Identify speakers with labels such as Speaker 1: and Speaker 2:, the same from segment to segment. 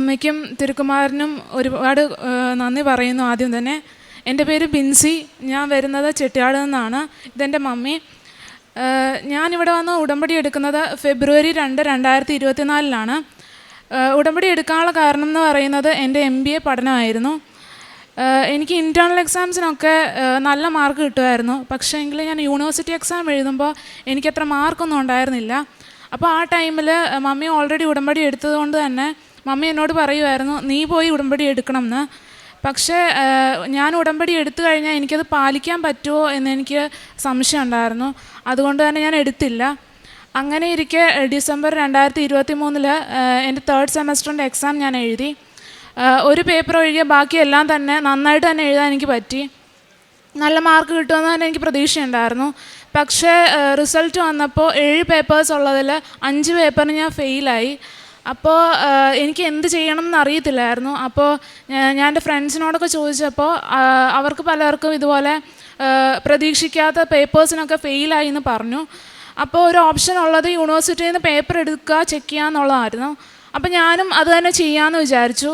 Speaker 1: അമ്മയ്ക്കും തിരുക്കുമാരനും ഒരുപാട് നന്ദി പറയുന്നു. ആദ്യം തന്നെ എൻ്റെ പേര് ബിൻസി, ഞാൻ വരുന്നത് ചെട്ടിയാട് നിന്നാണ്. ഇതെൻ്റെ മമ്മി. ഞാനിവിടെ വന്ന് ഉടമ്പടി എടുക്കുന്നത് ഫെബ്രുവരി 2, 2024 ഉടമ്പടി എടുക്കാനുള്ള കാരണം എന്ന് പറയുന്നത് എൻ്റെ MBA പഠനമായിരുന്നു. എനിക്ക് ഇൻറ്റേർണൽ എക്സാംസിനൊക്കെ നല്ല മാർക്ക് കിട്ടുമായിരുന്നു. പക്ഷേ എങ്കിൽ ഞാൻ യൂണിവേഴ്സിറ്റി എക്സാം എഴുതുമ്പോൾ എനിക്കത്ര മാർക്കൊന്നും ഉണ്ടായിരുന്നില്ല. അപ്പോൾ ആ ടൈമിൽ മമ്മി ഓൾറെഡി ഉടമ്പടി എടുത്തതുകൊണ്ട് തന്നെ മമ്മി എന്നോട് പറയുമായിരുന്നു, നീ പോയി ഉടമ്പടി എടുക്കണം എന്ന്. പക്ഷേ ഞാൻ ഉടമ്പടി എടുത്തു കഴിഞ്ഞാൽ എനിക്കത് പാലിക്കാൻ പറ്റുമോ എന്നെനിക്ക് സംശയം ഉണ്ടായിരുന്നു. അതുകൊണ്ട് തന്നെ ഞാൻ എടുത്തില്ല. അങ്ങനെ ഇരിക്കെ ഡിസംബർ 2023 എൻ്റെ 3rd സെമസ്റ്ററിൻ്റെ എക്സാം ഞാൻ എഴുതി. ഒരു പേപ്പർ ഒഴികെ ബാക്കിയെല്ലാം തന്നെ നന്നായിട്ട് തന്നെ എഴുതാൻ എനിക്ക് പറ്റി. നല്ല മാർക്ക് കിട്ടുമെന്ന് തന്നെ എനിക്ക് പ്രതീക്ഷയുണ്ടായിരുന്നു. പക്ഷേ റിസൾട്ട് വന്നപ്പോൾ 7 പേപ്പേഴ്സ് ഉള്ളതിൽ 5 പേപ്പറിന് ഞാൻ ഫെയിലായി. അപ്പോൾ എനിക്ക് എന്ത് ചെയ്യണം എന്ന് അറിയത്തില്ലായിരുന്നു. അപ്പോൾ ഞാൻ എൻ്റെ ഫ്രണ്ട്സിനോടൊക്കെ ചോദിച്ചപ്പോൾ അവർക്ക് പലർക്കും ഇതുപോലെ പ്രതീക്ഷിക്കാത്ത പേപ്പേഴ്സിനൊക്കെ ഫെയിലായി എന്ന് പറഞ്ഞു. അപ്പോൾ ഒരു ഓപ്ഷൻ ഉള്ളത് യൂണിവേഴ്സിറ്റിയിൽ നിന്ന് പേപ്പർ എടുക്കുക, ചെക്ക് ചെയ്യുക എന്നുള്ളതായിരുന്നു. അപ്പോൾ ഞാനും അത് തന്നെ ചെയ്യാമെന്ന് വിചാരിച്ചു.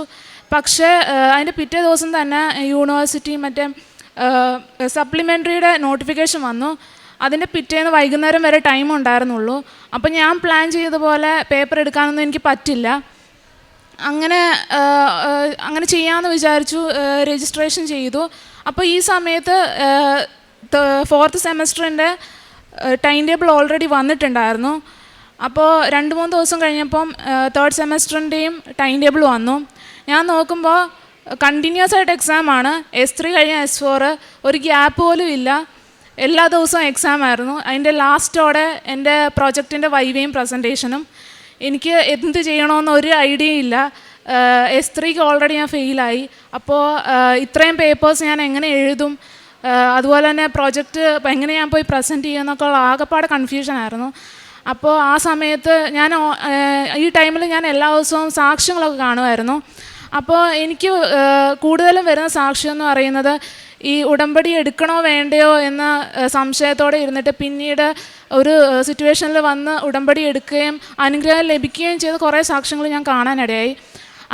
Speaker 1: പക്ഷേ അതിൻ്റെ പിറ്റേ ദിവസം തന്നെ യൂണിവേഴ്സിറ്റി മറ്റേ സപ്ലിമെൻ്ററിയുടെ നോട്ടിഫിക്കേഷൻ വന്നു. അതിൻ്റെ പിറ്റേന്ന് വൈകുന്നേരം വരെ ടൈം ഉണ്ടായിരുന്നുള്ളൂ. അപ്പോൾ ഞാൻ പ്ലാൻ ചെയ്ത പോലെ പേപ്പർ എടുക്കാനൊന്നും എനിക്ക് പറ്റില്ല. അങ്ങനെ ചെയ്യാമെന്ന് വിചാരിച്ചു. രജിസ്ട്രേഷൻ ചെയ്തു. അപ്പോൾ ഈ സമയത്ത് 4th സെമസ്റ്ററിൻ്റെ ടൈം ടേബിൾ ഓൾറെഡി വന്നിട്ടുണ്ടായിരുന്നു. അപ്പോൾ 2-3 ദിവസം കഴിഞ്ഞപ്പം 3rd സെമസ്റ്ററിൻ്റെയും ടൈം ടേബിൾ വന്നു. ഞാൻ നോക്കുമ്പോൾ കണ്ടിന്യൂസ് ആയിട്ട് എക്സാമാണ്. S3 കഴിഞ്ഞ S4, ഒരു ഗ്യാപ്പ് പോലും ഇല്ല. എല്ലാ ദിവസവും എക്സാം ആയിരുന്നു. അതിൻ്റെ ലാസ്റ്റോടെ എൻ്റെ പ്രോജക്റ്റിൻ്റെ വൈവയും പ്രസൻറ്റേഷനും. എനിക്ക് എന്ത് ചെയ്യണമെന്ന് ഒരു ഐഡിയയും ഇല്ല. S3ക്ക് ഓൾറെഡി ഞാൻ ഫെയിലായി. അപ്പോൾ ഇത്രയും പേപ്പേഴ്സ് ഞാൻ എങ്ങനെ എഴുതും, അതുപോലെ തന്നെ പ്രോജക്റ്റ് എങ്ങനെ ഞാൻ പോയി പ്രസൻറ്റ് ചെയ്യുമെന്നൊക്കെ ഉള്ള ആകെപ്പാട് കൺഫ്യൂഷനായിരുന്നു. അപ്പോൾ ആ സമയത്ത് ഈ ടൈമിൽ ഞാൻ എല്ലാ ദിവസവും സാക്ഷ്യങ്ങളൊക്കെ കാണുമായിരുന്നു. അപ്പോൾ എനിക്ക് കൂടുതലും വരുന്ന സാക്ഷ്യം എന്ന് പറയുന്നത് ഈ ഉടമ്പടി എടുക്കണോ വേണ്ടയോ എന്ന സംശയത്തോടെ ഇരുന്നിട്ട് പിന്നീട് ഒരു സിറ്റുവേഷനിൽ വന്ന് ഉടമ്പടി എടുക്കുകയും അനുഗ്രഹം ലഭിക്കുകയും ചെയ്ത കുറേ സാക്ഷ്യങ്ങൾ ഞാൻ കാണാനിടയായി.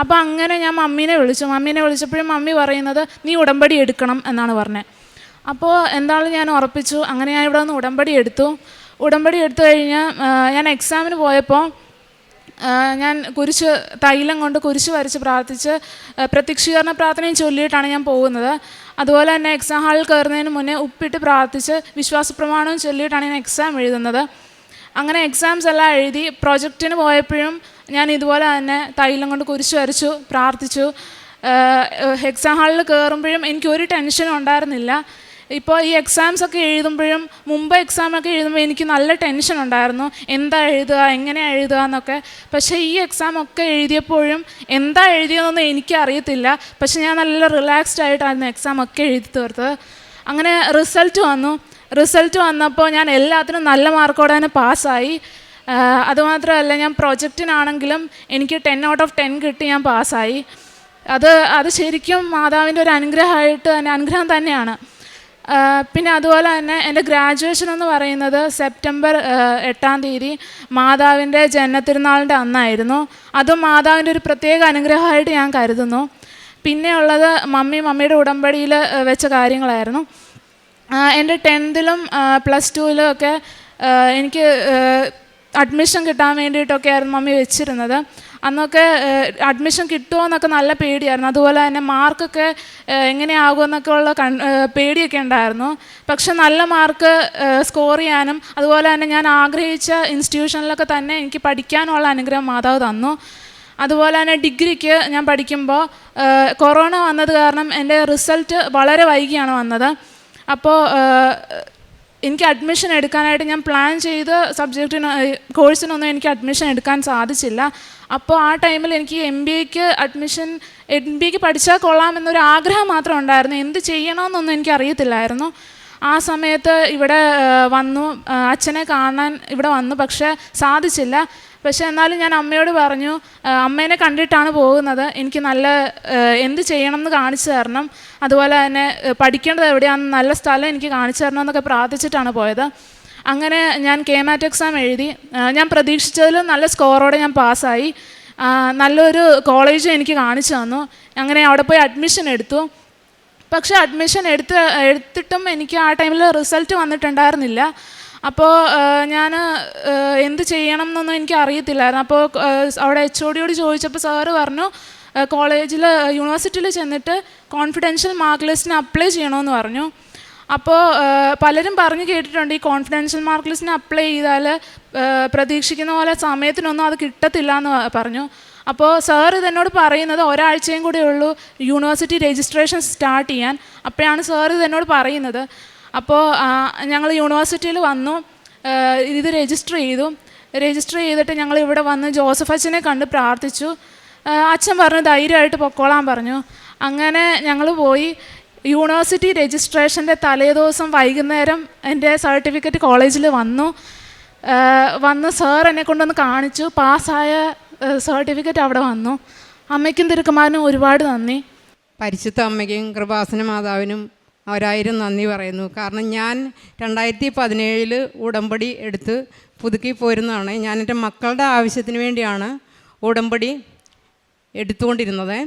Speaker 1: അപ്പോൾ അങ്ങനെ ഞാൻ മമ്മീനെ വിളിച്ചപ്പോഴും മമ്മി പറയുന്നത് നീ ഉടമ്പടി എടുക്കണം എന്നാണ് പറഞ്ഞത്. അപ്പോൾ എന്താണെന്ന് ഞാൻ ഉറപ്പിച്ചു. അങ്ങനെ ഞാൻ ഇവിടെ നിന്ന് ഉടമ്പടി എടുത്തു കഴിഞ്ഞ് ഞാൻ എക്സാമിന് പോയപ്പോൾ ഞാൻ തൈലം കൊണ്ട് കുരിശ് വരച്ച് പ്രാർത്ഥിച്ച് പ്രത്യക്ഷീകരണ പ്രാർത്ഥനയും ചൊല്ലിയിട്ടാണ് ഞാൻ പോകുന്നത്. അതുപോലെ തന്നെ എക്സാം ഹാളിൽ കയറുന്നതിന് മുന്നേ ഉപ്പിട്ട് പ്രാർത്ഥിച്ച് വിശ്വാസപ്രമാണവും ചൊല്ലിയിട്ടാണ് ഞാൻ എക്സാം എഴുതുന്നത്. അങ്ങനെ എക്സാംസ് എല്ലാം എഴുതി പ്രൊജക്റ്റിന് പോയപ്പോഴും ഞാൻ ഇതുപോലെ തന്നെ തൈലം കൊണ്ട് കുരിശ് വരച്ചു, പ്രാർത്ഥിച്ചു. എക്സാം ഹാളിൽ കയറുമ്പോഴും എനിക്കൊരു ടെൻഷനും ഉണ്ടായിരുന്നില്ല. ഇപ്പോൾ ഈ എക്സാംസൊക്കെ എഴുതുമ്പോഴും മുമ്പ് എക്സാമൊക്കെ എഴുതുമ്പോൾ എനിക്ക് നല്ല ടെൻഷൻ ഉണ്ടായിരുന്നു, എന്താ എഴുതുക, എങ്ങനെയാണ് എഴുതുക എന്നൊക്കെ. പക്ഷേ ഈ എക്സാമൊക്കെ എഴുതിയപ്പോഴും എന്താ എഴുതിയതെന്നൊന്നും എനിക്കറിയത്തില്ല. പക്ഷേ ഞാൻ നല്ല റിലാക്സ്ഡ് ആയിട്ടായിരുന്നു എക്സാമൊക്കെ എഴുതി തീർത്തത്. അങ്ങനെ റിസൾട്ട് വന്നപ്പോൾ ഞാൻ എല്ലാത്തിനും നല്ല മാർക്കോടെ തന്നെ പാസ്സായി. അതുമാത്രമല്ല, ഞാൻ പ്രൊജക്റ്റിനാണെങ്കിലും എനിക്ക് 10 out of 10 കിട്ടി, ഞാൻ പാസ്സായി. അത് ശരിക്കും മാതാവിൻ്റെ ഒരു അനുഗ്രഹം തന്നെയാണ്. പിന്നെ അതുപോലെ തന്നെ എൻ്റെ ഗ്രാജുവേഷൻ എന്ന് പറയുന്നത് സെപ്റ്റംബർ 8 മാതാവിൻ്റെ ജന്മത്തിരുന്നാളിൻ്റെ അന്നായിരുന്നു. അതും മാതാവിൻ്റെ ഒരു പ്രത്യേക അനുഗ്രഹമായിട്ട് ഞാൻ കരുതുന്നു. പിന്നെ ഉള്ളത് മമ്മിയുടെ ഉടമ്പടിയിൽ വെച്ച കാര്യങ്ങളായിരുന്നു. എൻ്റെ 10th-ലും +2-ലും ഒക്കെ എനിക്ക് അഡ്മിഷൻ കിട്ടാൻ വേണ്ടിയിട്ടൊക്കെ ആയിരുന്നു മമ്മി വെച്ചിരുന്നത്. അന്നൊക്കെ അഡ്മിഷൻ കിട്ടുമോ എന്നൊക്കെ നല്ല പേടിയായിരുന്നു. അതുപോലെ തന്നെ മാർക്കൊക്കെ എങ്ങനെയാകുമെന്നൊക്കെ ഉള്ള പേടിയൊക്കെ ഉണ്ടായിരുന്നു. പക്ഷെ നല്ല മാർക്ക് സ്കോർ ചെയ്യാനും അതുപോലെ തന്നെ ഞാൻ ആഗ്രഹിച്ച ഇൻസ്റ്റിറ്റ്യൂഷനിലൊക്കെ തന്നെ എനിക്ക് പഠിക്കാനുള്ള അനുഗ്രഹം മാതാവ് തന്നു. അതുപോലെ തന്നെ ഡിഗ്രിക്ക് ഞാൻ പഠിക്കുമ്പോൾ കൊറോണ വന്നത് കാരണം എൻ്റെ റിസൾട്ട് വളരെ വൈകിയാണ് വന്നത്. അപ്പോൾ എനിക്ക് അഡ്മിഷൻ എടുക്കാനായിട്ട് ഞാൻ പ്ലാൻ ചെയ്ത കോഴ്സിനൊന്നും എനിക്ക് അഡ്മിഷൻ എടുക്കാൻ സാധിച്ചില്ല. അപ്പോൾ ആ ടൈമിൽ എനിക്ക് MBAക്ക് പഠിച്ചാൽ കൊള്ളാമെന്നൊരു ആഗ്രഹം മാത്രം ഉണ്ടായിരുന്നു. എന്ത് ചെയ്യണമെന്നൊന്നും എനിക്ക് അറിയത്തില്ലായിരുന്നു. ആ സമയത്ത് ഇവിടെ അച്ഛനെ കാണാൻ ഇവിടെ വന്നു, പക്ഷേ സാധിച്ചില്ല. പക്ഷേ എന്നാലും ഞാൻ അമ്മയോട് പറഞ്ഞു, അമ്മേനെ കണ്ടിട്ടാണ് പോകുന്നത്, എനിക്ക് എന്ത് ചെയ്യണം എന്ന് കാണിച്ചു തരണം, അതുപോലെ തന്നെ പഠിക്കേണ്ടത് എവിടെയാണെന്ന് നല്ല സ്ഥലം എനിക്ക് കാണിച്ചു തരണം എന്നൊക്കെ പ്രാർത്ഥിച്ചിട്ടാണ് പോയത്. അങ്ങനെ ഞാൻ KMAT എക്സാം എഴുതി. ഞാൻ പ്രതീക്ഷിച്ചതിലും നല്ല സ്കോറോടെ ഞാൻ പാസ്സായി. നല്ലൊരു കോളേജ് എനിക്ക് കാണിച്ചു തന്നു. അങ്ങനെ അവിടെ പോയി അഡ്മിഷൻ എടുത്തു. പക്ഷേ അഡ്മിഷൻ എടുത്തിട്ടും എനിക്ക് ആ ടൈമിൽ റിസൾട്ട് വന്നിട്ടുണ്ടായിരുന്നില്ല. അപ്പോൾ ഞാൻ എന്ത് ചെയ്യണം എന്നൊന്നും എനിക്ക് അറിയത്തില്ലായിരുന്നു. അപ്പോൾ അവിടെ HOD ചോദിച്ചപ്പോൾ സാറ് പറഞ്ഞു യൂണിവേഴ്സിറ്റിയിൽ ചെന്നിട്ട് കോൺഫിഡൻഷ്യൽ മാർക്ക് ലിസ്റ്റിന് അപ്ലൈ ചെയ്യണമെന്ന് പറഞ്ഞു. അപ്പോൾ പലരും പറഞ്ഞു കേട്ടിട്ടുണ്ട്, ഈ കോൺഫിഡൻഷ്യൽ മാർക്ക് ലിസ്റ്റിന് അപ്ലൈ ചെയ്താൽ പ്രതീക്ഷിക്കുന്ന പോലെ സമയത്തിനൊന്നും അത് കിട്ടത്തില്ല എന്ന് പറഞ്ഞു. അപ്പോൾ സാർ ഇതെന്നോട് പറയുന്നത് ഒരാഴ്ചയും കൂടെ ഉള്ളൂ യൂണിവേഴ്സിറ്റി രജിസ്ട്രേഷൻ സ്റ്റാർട്ട് ചെയ്യാൻ. അപ്പോഴാണ് സാർ ഇതെന്നോട് പറയുന്നത്. അപ്പോൾ ഞങ്ങൾ യൂണിവേഴ്സിറ്റിയിൽ വന്നു, ഇത് രജിസ്റ്റർ ചെയ്തിട്ട് ഞങ്ങൾ ഇവിടെ വന്ന് ജോസഫ് അച്ഛനെ കണ്ട് പ്രാർത്ഥിച്ചു. അച്ഛൻ പറഞ്ഞു ധൈര്യമായിട്ട് പൊക്കോളാൻ പറഞ്ഞു. അങ്ങനെ ഞങ്ങൾ പോയി. യൂണിവേഴ്സിറ്റി രജിസ്ട്രേഷൻ്റെ തലേദിവസം വൈകുന്നേരം എൻ്റെ സർട്ടിഫിക്കറ്റ് കോളേജിൽ വന്ന് സാർ എന്നെ കൊണ്ടൊന്ന് കാണിച്ചു. പാസ്സായ സർട്ടിഫിക്കറ്റ് അവിടെ വന്നു. അമ്മയ്ക്കും തിരുക്കുമാരനും ഒരുപാട് നന്ദി.
Speaker 2: പരിശുദ്ധ അമ്മയ്ക്കും കൃപാസന മാതാവിനും 1000 നന്ദി പറയുന്നു. കാരണം ഞാൻ 2017 ഉടമ്പടി എടുത്ത് പുതുക്കി പോരുന്നതാണ്. ഞാൻ എൻ്റെ മക്കളുടെ ആവശ്യത്തിന് വേണ്ടിയാണ് ഉടമ്പടി എടുത്തുകൊണ്ടിരുന്നത്.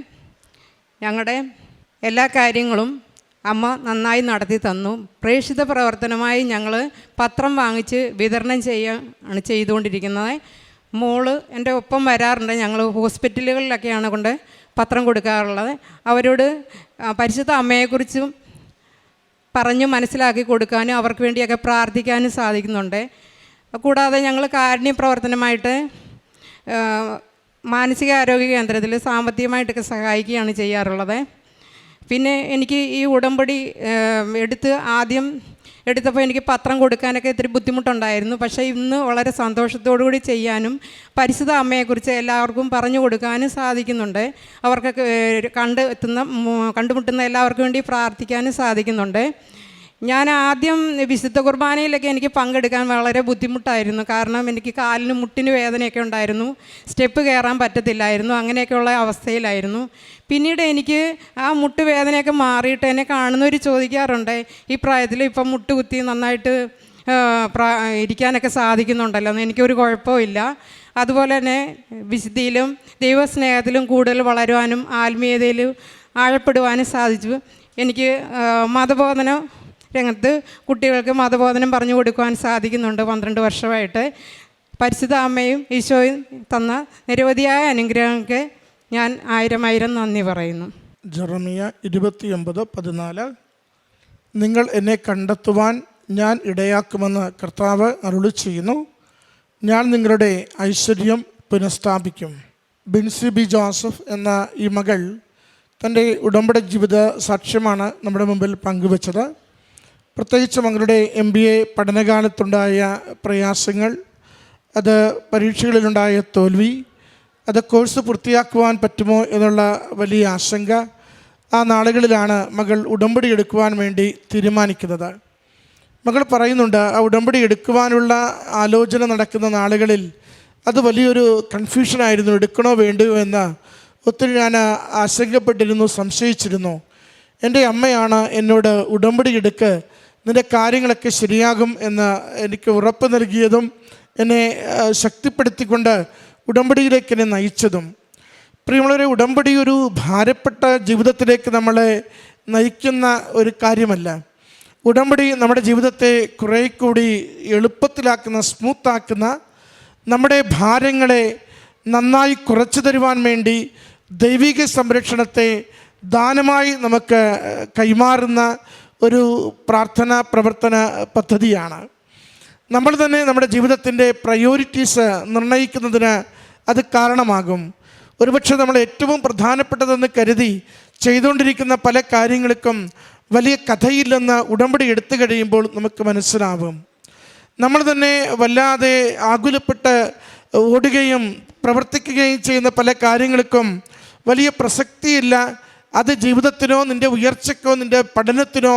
Speaker 2: ഞങ്ങളുടെ എല്ലാ കാര്യങ്ങളും അമ്മ നന്നായി നടത്തി തന്നു. പ്രേക്ഷിത പ്രവർത്തനമായി ഞങ്ങൾ പത്രം വാങ്ങിച്ച് വിതരണം ചെയ്തുകൊണ്ടിരിക്കുന്നത്. മോള് എൻ്റെ ഒപ്പം വരാറുണ്ട്. ഞങ്ങൾ ഹോസ്പിറ്റലുകളിലൊക്കെയാണ് കൊണ്ട് പത്രം കൊടുക്കാറുള്ളത്. അവരോട് പരിശുദ്ധ അമ്മയെക്കുറിച്ചും പറഞ്ഞു മനസ്സിലാക്കി കൊടുക്കാനും അവർക്ക് വേണ്ടിയൊക്കെ പ്രാർത്ഥിക്കാനും സാധിക്കുന്നുണ്ട്. കൂടാതെ ഞങ്ങൾ കാരുണ്യ പ്രവർത്തനമായിട്ട് മാനസികാരോഗ്യ കേന്ദ്രത്തിൽ സാമ്പത്തികമായിട്ടൊക്കെ സഹായിക്കുകയാണ് ചെയ്യാറുള്ളത്. പിന്നെ എനിക്ക് ഈ ഉടമ്പടി ആദ്യം എടുത്തപ്പോൾ എനിക്ക് പത്രം കൊടുക്കാനൊക്കെ ഇത്തിരി ബുദ്ധിമുട്ടുണ്ടായിരുന്നു. പക്ഷേ ഇന്ന് വളരെ സന്തോഷത്തോടുകൂടി ചെയ്യാനും പരിശുദ്ധ അമ്മയെക്കുറിച്ച് എല്ലാവർക്കും പറഞ്ഞു കൊടുക്കാനും സാധിക്കുന്നുണ്ട്. അവർക്കൊക്കെ കണ്ടുമുട്ടുന്ന എല്ലാവർക്കും വേണ്ടി പ്രാർത്ഥിക്കാനും സാധിക്കുന്നുണ്ട്. ഞാൻ ആദ്യം വിശുദ്ധ കുർബാനയിലൊക്കെ എനിക്ക് പങ്കെടുക്കാൻ വളരെ ബുദ്ധിമുട്ടായിരുന്നു. കാരണം എനിക്ക് കാലിന് മുട്ടിന് വേദനയൊക്കെ ഉണ്ടായിരുന്നു, സ്റ്റെപ്പ് കയറാൻ പറ്റത്തില്ലായിരുന്നു, അങ്ങനെയൊക്കെയുള്ള അവസ്ഥയിലായിരുന്നു. പിന്നീട് എനിക്ക് ആ മുട്ടുവേദനയൊക്കെ മാറിയിട്ട് എന്നെ കാണുന്നവർ ചോദിക്കാറുണ്ട്, ഈ പ്രായത്തിൽ ഇപ്പം മുട്ടുകുത്തി നന്നായിട്ട് ഇരിക്കാനൊക്കെ സാധിക്കുന്നുണ്ടല്ലോ എന്ന്. എനിക്കൊരു കുഴപ്പമില്ല. അതുപോലെ തന്നെ വിശുദ്ധിയിലും ദൈവസ്നേഹത്തിലും കൂടുതൽ വളരുവാനും ആത്മീയതയിലും ആഴപ്പെടുവാനും സാധിച്ചു. എനിക്ക് മതബോധനം രംഗത്ത് കുട്ടികൾക്ക് മതബോധനം പറഞ്ഞു കൊടുക്കുവാൻ സാധിക്കുന്നുണ്ട്. 12 വർഷമായിട്ട് പരിശുദ്ധ അമ്മയും ഈശോയും തന്ന നിരവധിയായ അനുഗ്രഹങ്ങൾക്ക് ഞാൻ 1000 നന്ദി പറയുന്നു.
Speaker 3: ജെറമിയ 29:14 നിങ്ങൾ എന്നെ കണ്ടെത്തുവാൻ ഞാൻ ഇടയാക്കുമെന്ന് കർത്താവ് അരുളി ചെയ്യുന്നു. ഞാൻ നിങ്ങളുടെ ഐശ്വര്യം പുനഃസ്ഥാപിക്കും. ബിൻസി ബി ജോസഫ് എന്ന ഈ മകൾ തൻ്റെ ഉടമ്പടി ജീവിത സാക്ഷ്യമാണ് നമ്മുടെ മുമ്പിൽ പങ്കുവച്ചത്. പ്രത്യേകിച്ച് മകളുടെ MBA പഠനകാലത്തുണ്ടായ പ്രയാസങ്ങൾ, അത് പരീക്ഷകളിലുണ്ടായ തോൽവി, അത് കോഴ്സ് പൂർത്തിയാക്കുവാൻ പറ്റുമോ എന്നുള്ള വലിയ ആശങ്ക, ആ നാളുകളിലാണ് മകൾ ഉടമ്പടി എടുക്കുവാൻ വേണ്ടി തീരുമാനിക്കുന്നത്. മകൾ പറയുന്നുണ്ട്, ആ ഉടമ്പടി എടുക്കുവാനുള്ള ആലോചന നടക്കുന്ന നാളുകളിൽ അത് വലിയൊരു കൺഫ്യൂഷനായിരുന്നു. എടുക്കണോ വേണ്ടയോ എന്ന് ഒത്തിരി ഞാൻ ആശങ്കപ്പെട്ടിരുന്നു, സംശയിച്ചിരുന്നു. എൻ്റെ അമ്മയാണ് എന്നോട് ഉടമ്പടി എടുക്ക്, നിൻ്റെ കാര്യങ്ങളൊക്കെ ശരിയാകും എന്ന് എനിക്ക് ഉറപ്പ് നൽകിയതും എന്നെ ശക്തിപ്പെടുത്തിക്കൊണ്ട് ഉടമ്പടിയിലേക്ക് എന്നെ നയിച്ചതും. പ്രിയമുള്ളവരെ, ഉടമ്പടി ഒരു ഭാരപ്പെട്ട ജീവിതത്തിലേക്ക് നമ്മളെ നയിക്കുന്ന ഒരു കാര്യമല്ല. ഉടമ്പടി നമ്മുടെ ജീവിതത്തെ കുറേ കൂടി എളുപ്പത്തിലാക്കുന്ന, സ്മൂത്താക്കുന്ന, നമ്മുടെ ഭാരങ്ങളെ നന്നായി കുറച്ചു തരുവാൻ വേണ്ടി ദൈവിക സംരക്ഷണത്തെ ദാനമായി നമുക്ക് കൈമാറുന്ന ഒരു പ്രാർത്ഥന പ്രവർത്തന പദ്ധതിയാണ്. നമ്മൾ തന്നെ നമ്മുടെ ജീവിതത്തിൻ്റെ പ്രയോറിറ്റീസ് നിർണ്ണയിക്കുന്നതിന് അത് കാരണമാകും. ഒരുപക്ഷെ നമ്മൾ ഏറ്റവും പ്രധാനപ്പെട്ടതെന്ന് കരുതി ചെയ്തുകൊണ്ടിരിക്കുന്ന പല കാര്യങ്ങൾക്കും വലിയ കഥയില്ലെന്ന് ഉടമ്പടി എടുത്തു കഴിയുമ്പോൾ നമുക്ക് മനസ്സിലാവും. നമ്മൾ തന്നെ വല്ലാതെ ആകുലപ്പെട്ട് ഓടുകയും പ്രവർത്തിക്കുകയും ചെയ്യുന്ന പല കാര്യങ്ങൾക്കും വലിയ പ്രസക്തിയില്ല. അത് ജീവിതത്തിനോ നിൻ്റെ ഉയർച്ചയ്ക്കോ നിൻ്റെ പഠനത്തിനോ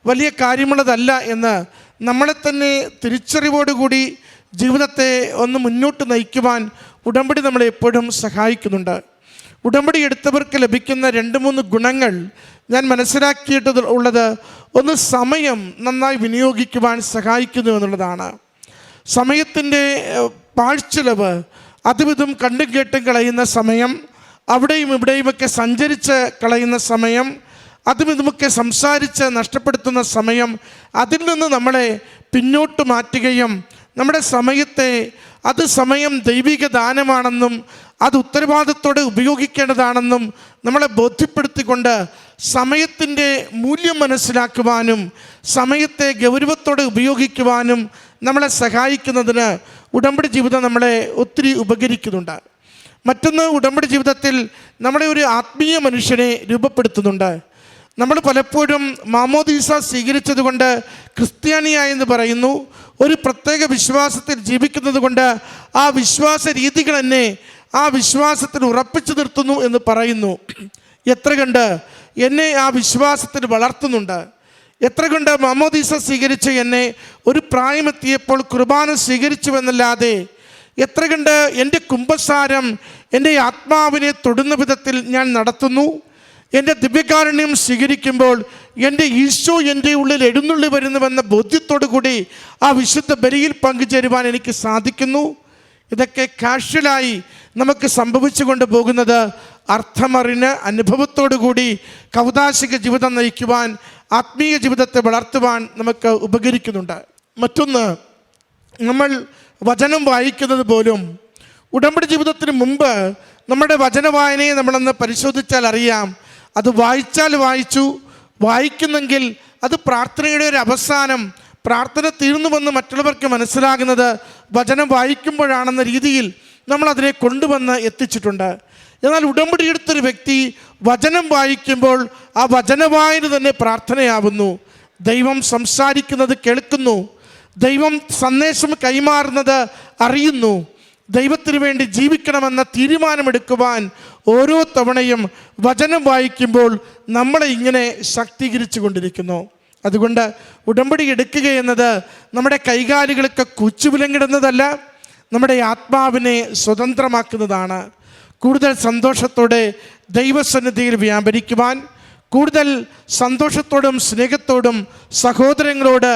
Speaker 3: വലിയ കാര്യമുള്ളതല്ല എന്ന് നമ്മളെ തന്നെ തിരിച്ചറിവോടുകൂടി ജീവിതത്തെ ഒന്ന് മുന്നോട്ട് നയിക്കുവാൻ ഉടമ്പടി നമ്മളെ എപ്പോഴും സഹായിക്കുന്നുണ്ട്. ഉടമ്പടി എടുത്തവർക്ക് ലഭിക്കുന്ന 2-3 ഗുണങ്ങൾ ഞാൻ മനസ്സിലാക്കിയിട്ടുള്ളത്, ഒന്ന് സമയം നന്നായി വിനിയോഗിക്കുവാൻ സഹായിക്കുന്നു എന്നുള്ളതാണ്. സമയത്തിൻ്റെ പാഴ്ചെലവ് അതും ഇതും കണ്ടും കേട്ടും കളയുന്ന സമയം, അവിടെയും ഇവിടെയുമൊക്കെ സഞ്ചരിച്ച് കളയുന്ന സമയം, അതും ഇതുമൊക്കെ സംസാരിച്ച് നഷ്ടപ്പെടുത്തുന്ന സമയം, അതിൽ നിന്ന് നമ്മളെ പിന്നോട്ട് മാറ്റുകയും നമ്മുടെ സമയത്തെ അത് സമയം ദൈവിക ദാനമാണെന്നും അത് ഉത്തരവാദിത്തോടെ ഉപയോഗിക്കേണ്ടതാണെന്നും നമ്മളെ ബോധ്യപ്പെടുത്തിക്കൊണ്ട് സമയത്തിൻ്റെ മൂല്യം മനസ്സിലാക്കുവാനും സമയത്തെ ഗൗരവത്തോടെ ഉപയോഗിക്കുവാനും നമ്മളെ സഹായിക്കുന്നതിന് ഉടമ്പടി ജീവിതം നമ്മളെ ഒത്തിരി ഉപകരിക്കുന്നുണ്ട്. മറ്റൊന്ന്, ഉടമ്പടി ജീവിതത്തിൽ നമ്മളെ ഒരു ആത്മീയ മനുഷ്യനെ രൂപപ്പെടുത്തുന്നുണ്ട്. നമ്മൾ പലപ്പോഴും മാമോദീസ സ്വീകരിച്ചതുകൊണ്ട് ക്രിസ്ത്യാനിയായെന്ന് പറയുന്നു. ഒരു പ്രത്യേക വിശ്വാസത്തിൽ ജീവിക്കുന്നത് കൊണ്ട് ആ വിശ്വാസ രീതികൾ എന്നെ ആ വിശ്വാസത്തിൽ ഉറപ്പിച്ചു നിർത്തുന്നു എന്ന് പറയുന്നു. എത്ര കണ്ട് എന്നെ ആ വിശ്വാസത്തിൽ വളർത്തുന്നുണ്ട്. എത്ര കണ്ട് മാമോദീസ സ്വീകരിച്ച് എന്നെ ഒരു പ്രായമെത്തിയപ്പോൾ കുർബാന സ്വീകരിച്ചുവെന്നല്ലാതെ എത്ര കണ്ട് എൻ്റെ കുംഭസാരം എൻ്റെ ആത്മാവിനെ തൊടുന്ന വിധത്തിൽ ഞാൻ നടത്തുന്നു. എൻ്റെ ദിവ്യകാരുണ്യം സ്വീകരിക്കുമ്പോൾ എൻ്റെ ഈശോ എൻ്റെ ഉള്ളിൽ എഴുന്നള്ളി വരുന്നുവെന്ന ബോധ്യത്തോടു കൂടി ആ വിശുദ്ധ ബലിയിൽ പങ്കുചേരുവാൻ എനിക്ക് സാധിക്കുന്നു. ഇതൊക്കെ കാഷ്വലായി നമുക്ക് സംഭവിച്ചു കൊണ്ട് പോകുന്നത് അർത്ഥമറിഞ്ഞ് അനുഭവത്തോടു കൂടി കൗദാശിക ജീവിതം നയിക്കുവാൻ, ആത്മീയ ജീവിതത്തെ വളർത്തുവാൻ നമുക്ക് ഉപകരിക്കുന്നുണ്ട്. മറ്റൊന്ന്, നമ്മൾ വചനം വായിക്കുന്നത് പോലും ഉടമ്പടി ജീവിതത്തിന് മുമ്പ് നമ്മുടെ വചന വായനയെ നമ്മളൊന്ന് പരിശോധിച്ചാൽ അറിയാം. അത് വായിച്ചാൽ വായിക്കുന്നെങ്കിൽ അത് പ്രാർത്ഥനയുടെ ഒരു അവസാനം, പ്രാർത്ഥന തീർന്നുവെന്ന് മറ്റുള്ളവർക്ക് മനസ്സിലാകുന്നത് വചനം വായിക്കുമ്പോഴാണെന്ന രീതിയിൽ നമ്മളതിനെ കൊണ്ടുവന്ന് എത്തിച്ചിട്ടുണ്ട്. എന്നാൽ ഉടമ്പടി എടുത്തൊരു വ്യക്തി വചനം വായിക്കുമ്പോൾ ആ വചനവായന തന്നെ പ്രാർത്ഥനയാവുന്നു. ദൈവം സംസാരിക്കുന്നത് കേൾക്കുന്നു, ദൈവം സന്ദേശം കൈമാറുന്നത് അറിയുന്നു. ദൈവത്തിന് വേണ്ടി ജീവിക്കണമെന്ന തീരുമാനമെടുക്കുവാൻ ഓരോ തവണയും വചനം വായിക്കുമ്പോൾ നമ്മളെ ഇങ്ങനെ ശാക്തീകരിച്ചു കൊണ്ടിരിക്കുന്നു. അതുകൊണ്ട് ഉടമ്പടി എടുക്കുക എന്നത് നമ്മുടെ കൈകാലുകളൊക്കെ കുച്ചുവിലങ്ങിടുന്നതല്ല, നമ്മുടെ ആത്മാവിനെ സ്വതന്ത്രമാക്കുന്നതാണ്. കൂടുതൽ സന്തോഷത്തോടെ ദൈവസന്നിധിയിൽ വ്യാപരിക്കുവാൻ, കൂടുതൽ സന്തോഷത്തോടും സ്നേഹത്തോടും സഹോദരങ്ങളോട്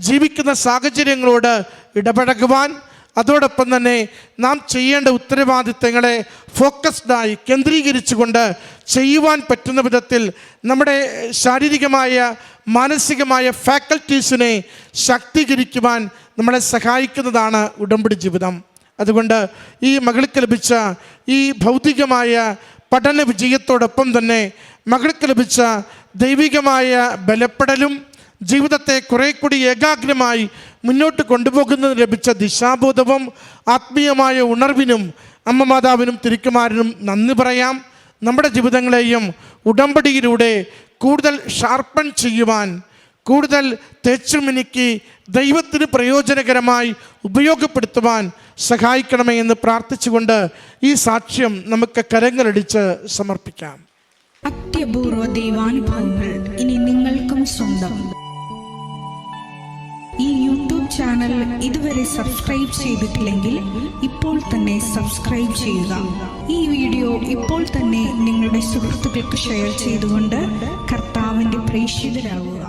Speaker 3: ജീവിക്കുന്ന സാഹചര്യങ്ങളോട് ഇടപഴകുവാൻ, അതോടൊപ്പം തന്നെ നാം ചെയ്യേണ്ട ഉത്തരവാദിത്തങ്ങളെ ഫോക്കസ്ഡായി കേന്ദ്രീകരിച്ചുകൊണ്ട് ചെയ്യുവാൻ പറ്റുന്ന വിധത്തിൽ നമ്മുടെ ശാരീരികമായ മാനസികമായ ഫാക്കൽറ്റീസിനെ ശാക്തീകരിക്കുവാൻ നമ്മളെ സഹായിക്കുന്നതാണ് ഉടമ്പടി ജീവിതം. അതുകൊണ്ട് ഈ മകൾക്ക് ലഭിച്ച ഈ ഭൗതികമായ പഠന വിജയത്തോടൊപ്പം തന്നെ മകൾക്ക് ലഭിച്ച ദൈവികമായ ബലപ്പെടലും ജീവിതത്തെ കുറെ കൂടി ഏകാഗ്രമായി മുന്നോട്ട് കൊണ്ടുപോകുന്നതിന് ലഭിച്ച ദിശാബോധവും ആത്മീയമായ ഉണർവിനും അമ്മ മാതാവിനും തിരുക്കുമാരനും നന്ദി പറയാം. നമ്മുടെ ജീവിതങ്ങളെയും ഉടമ്പടിയിലൂടെ കൂടുതൽ ഷാർപ്പൺ ചെയ്യുവാൻ, കൂടുതൽ തേച്ചുമിനുക്കി ദൈവത്തിന് പ്രയോജനകരമായി ഉപയോഗപ്പെടുത്തുവാൻ സഹായിക്കണമേ എന്ന് പ്രാർത്ഥിച്ചുകൊണ്ട് ഈ സാക്ഷ്യം നമുക്ക് കരങ്ങളടിച്ച് സമർപ്പിക്കാം.
Speaker 4: അത്യപൂർവ ദൈവാനുഭവങ്ങൾ ഇനി നിങ്ങൾക്കും സ്വന്തം. ഈ യൂട്യൂബ് ചാനൽ ഇതുവരെ സബ്സ്ക്രൈബ് ചെയ്തിട്ടില്ലെങ്കിൽ ഇപ്പോൾ തന്നെ സബ്സ്ക്രൈബ് ചെയ്യുക. ഈ വീഡിയോ ഇപ്പോൾ തന്നെ നിങ്ങളുടെ സുഹൃത്തുക്കൾക്ക് ഷെയർ ചെയ്തുകൊണ്ട് കർത്താവിൻ്റെ പ്രേക്ഷിതരാകുക.